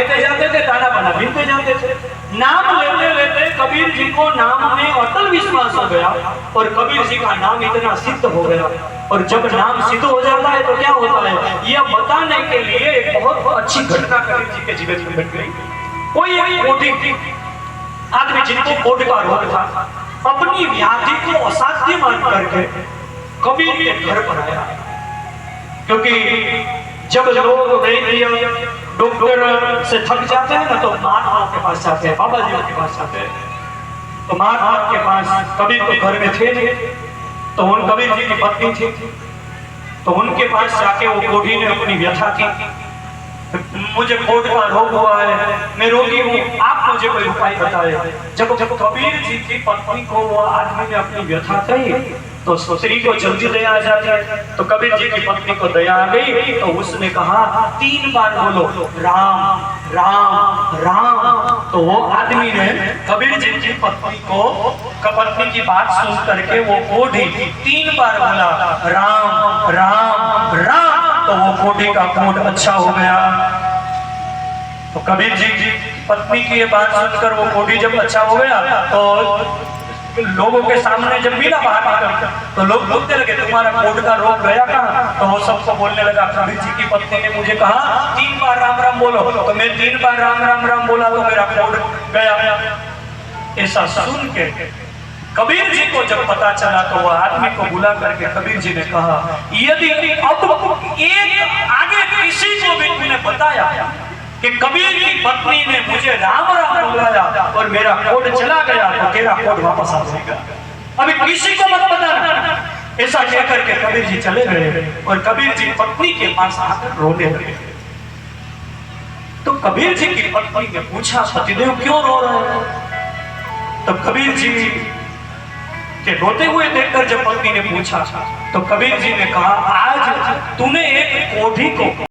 देते जाते थे, दाना बना मिलते जाते थे। नाम लेते लेते कबीर जी को नाम में अटल विश्वास हो गया और कबीर जी का नाम इतना सिद्ध हो गया। और जब नाम सिद्ध हो जाता है तो क्या होता है, यह बताने के लिए एक बहुत अच्छी घटना कबीर जी के जीवन में घट गई। कोई एक कोढ़ी आदमी जिनको कोढ़ का रोग था, अपनी व्याधि को असाध्य मान करके कबीर के घर पर आया। क्योंकि जब लोग डॉक्टर से थक जाते हैं ना तो महात्माओं के पास जाते हैं, बाबा जी के पास जाते हैं। तो महात्मा के पास कबीर तो घर में थे नहीं, तो उन कबीर जी की पत्नी थी, तो उनके पास जाके वो कोढ़ी ने अपनी व्यथा की, मुझे कोढ़ का रोग हुआ है, मैं रोगी हूँ, आप मुझे कोई उपाय बताए। जब कबीर जी की पत्नी को वो आदमी ने अपनी व्यथा कही तो स्त्री को जल्दी दया आ जाती है। तो कबीर जी की पत्नी को दया आ गई तो उसने कहा 3 बार बोलो राम राम राम। तो वो आदमी ने कबीर जी की पत्नी की बात सुन करके वो कोढ़ी 3 बार बोला राम राम राम। तो वो कोढ़ी का कोढ़ अच्छा हो गया। तो कबीर जी की पत्नी की ये बात सुनकर वो कोढ़ी जब अच्छा हो गया तो लोगों के सामने जब मिला बाहर तो लोग बोलते लगे तुम्हारा कोढ़ का रोग गया कहाँ? तो वो सबको बोलने लगा कबीर जी की पत्नी ने मुझे कहा 3 बार राम राम बोलो, तो मैं 3 बार राम राम राम बोला तो मेरा कोढ़ गया। ऐसा सुन के कबीर जी को जब पता चला तो वह आदमी को बुला करके कबीर जी ने कहा यदि अब एक आगे किसी को भी तुमने बताया कि कबीर की पत्नी ने मुझे राम राम बुलाया और मेरा कोढ़ चला गया तो तेरा कोढ़ वापस आ जाएगा, अभी किसी को मत बताना। ऐसा कहकर के कबीर जी चले गए और कबीर जी पत्नी के पास आकर रोने लगे। तो कबीर जी की पत्नी ने पूछा पतिदेव क्यों रो रहे हैं? तो कबीर जी के रोते हुए देखकर जब पत्नी ने पूछा तो कबीर जी ने कहा आज तूने एक कोढ़ी को